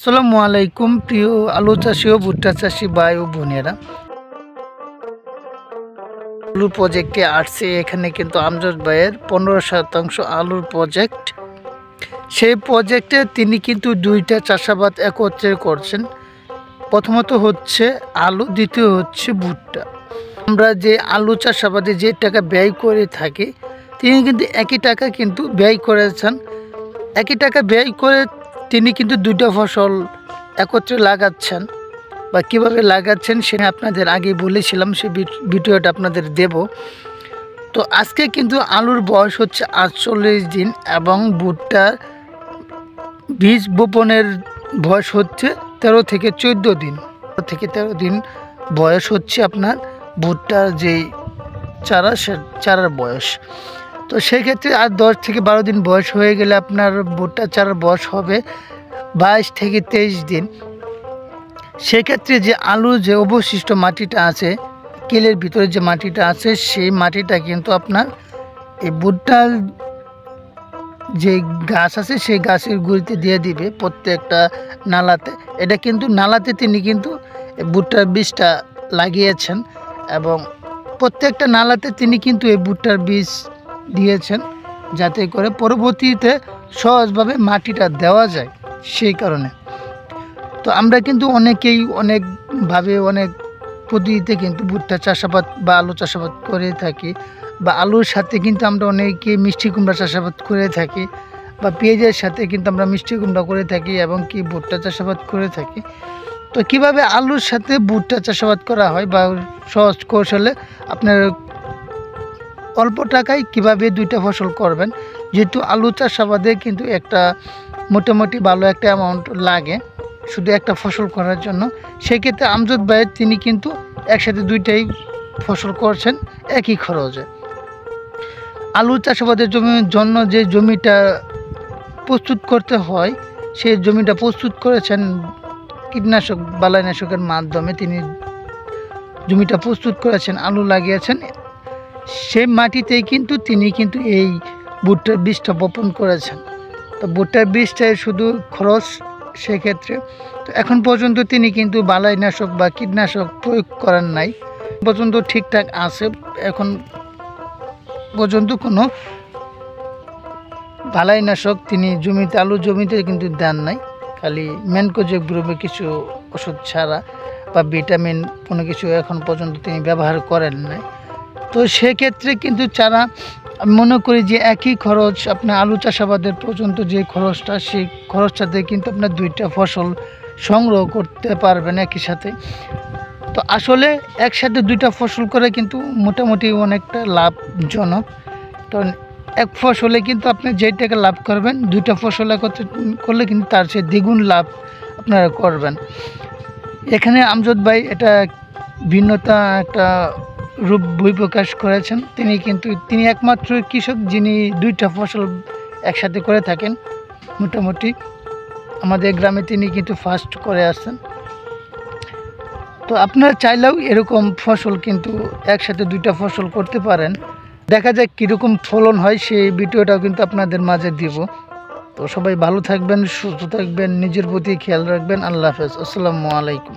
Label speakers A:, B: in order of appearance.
A: আসসালামু আলাইকুম প্রিয় আলু চাষি ও ভুট্টা চাষি ভাই ও বোনেরা। আলু প্রজেক্টে আসছে, এখানে কিন্তু আমজাদ ভাইয়ের 15% আলুর প্রজেক্ট। সেই প্রজেক্টে তিনি কিন্তু দুইটা চাষাবাদ একত্রে করছেন। প্রথমত হচ্ছে আলু, দ্বিতীয় হচ্ছে ভুট্টা। আমরা যে আলু চাষাবাদে যে টাকা ব্যয় করে থাকি, তিনি কিন্তু একই টাকা কিন্তু ব্যয় করেছেন। একই টাকা ব্যয় করে তিনি কিন্তু দুইটা ফসল একত্রে লাগাচ্ছেন, বা কীভাবে লাগাচ্ছেন সেটা আপনাদের আগে বলেছিলাম, সে ভিডিওটা আপনাদের দেব। তো আজকে কিন্তু আলুর বয়স হচ্ছে 48 দিন এবং ভুট্টার বীজ বপনের বয়স হচ্ছে 13 থেকে 14 দিন। 13 দিন বয়স হচ্ছে আপনার ভুট্টার যেই চারা, সে চারার বয়স। তো সেক্ষেত্রে আর 10 থেকে 12 দিন বয়স হয়ে গেলে আপনার ভুট্টা চারার বয়স হবে 22 থেকে 23 দিন। সেক্ষেত্রে যে আলুর যে অবশিষ্ট মাটিটা আছে, কেলের ভিতরে যে মাটিটা আছে, সেই মাটিটা কিন্তু আপনার এই ভুট্টার যে গাছ আছে সেই গাছের গুঁড়িতে দিয়ে দিবে প্রত্যেকটা নালাতে। এটা কিন্তু নালাতে তিনি কিন্তু ভুট্টার বীজটা লাগিয়েছেন এবং প্রত্যেকটা নালাতে তিনি কিন্তু এই ভুট্টার বীজ দিয়েছেন, যাতে করে পরবর্তীতে সহজভাবে মাটিটা দেওয়া যায়। সেই কারণে তো আমরা কিন্তু অনেকেই অনেকভাবে অনেক পদ্ধতিতে কিন্তু ভুট্টা চাষাবাদ বা আলু চাষাবাদ করে থাকি, বা আলুর সাথে কিন্তু আমরা অনেকে মিষ্টি কুমড়া চাষাবাদ করে থাকি, বা পেঁয়াজের সাথে কিন্তু আমরা মিষ্টি কুমড়া করে থাকি এবং কি ভুট্টা চাষাবাদ করে থাকি। তো কিভাবে আলুর সাথে ভুট্টা চাষাবাদ করা হয় বা সহজ কৌশলে আপনার অল্প টাকায় কিভাবে দুইটা ফসল করবেন, যেহেতু আলু চাষাবাদে কিন্তু একটা মোটামুটি ভালো একটা অ্যামাউন্ট লাগে শুধু একটা ফসল করার জন্য। সেক্ষেত্রে আমজাদ ভাই তিনি কিন্তু একসাথে দুইটাই ফসল করছেন একই খরচে। আলু চাষাবাদের জন্য যে জমিটা প্রস্তুত করতে হয়, সেই জমিটা প্রস্তুত করেছেন কীটনাশক বালাইনাশকের মাধ্যমে। তিনি জমিটা প্রস্তুত করেছেন, আলু লাগিয়েছেন, সেই মাটিতেই কিন্তু তিনি কিন্তু এই ভুট্টার বীজটা বপন করেছেন। তো ভুট্টার বীজটাই শুধু খরচ সেক্ষেত্রে। তো এখন পর্যন্ত তিনি কিন্তু বালাইনাশক বা কীটনাশক প্রয়োগ করেন নাই, পর্যন্ত ঠিকঠাক আছে। এখন পর্যন্ত কোনো বালাইনাশক তিনি জমিতে, আলু জমিতে কিন্তু দেন নাই। খালি ম্যানকোজেব গ্রুপে কিছু ওষুধ ছাড়া বা ভিটামিন কোনো কিছু এখন পর্যন্ত তিনি ব্যবহার করেন নাই। তো সেক্ষেত্রে কিন্তু যারা, আমি মনে করি যে একই খরচ আপনার আলু চাষাবাদের পর্যন্ত যে খরচটা, সেই খরচটাতে কিন্তু আপনার দুইটা ফসল সংগ্রহ করতে পারবেন একই সাথে। তো আসলে একসাথে দুইটা ফসল করে কিন্তু মোটামুটি অনেকটা লাভজনক। কারণ এক ফসলে কিন্তু আপনি যেই টাকা লাভ করবেন, দুইটা ফসল একত্রে করলে কিন্তু তার চেয়ে দ্বিগুণ লাভ আপনারা করবেন। এখানে আমজাদ ভাই এটা ভিন্নতা একটা রূপ বহিঃপ্রকাশ করেছেন। তিনি একমাত্র কৃষক যিনি দুইটা ফসল একসাথে করে থাকেন। মোটামুটি আমাদের গ্রামে তিনি কিন্তু ফার্স্ট করে আসছেন। তো আপনারা চাইলেও এরকম ফসল কিন্তু একসাথে দুইটা ফসল করতে পারেন। দেখা যাক কীরকম ফলন হয়, সেই ভিডিওটাও কিন্তু আপনাদের মাঝে দিব। তো সবাই ভালো থাকবেন, সুস্থ থাকবেন, নিজের প্রতি খেয়াল রাখবেন। আল্লাহ হাফেজ, আসসালামু আলাইকুম।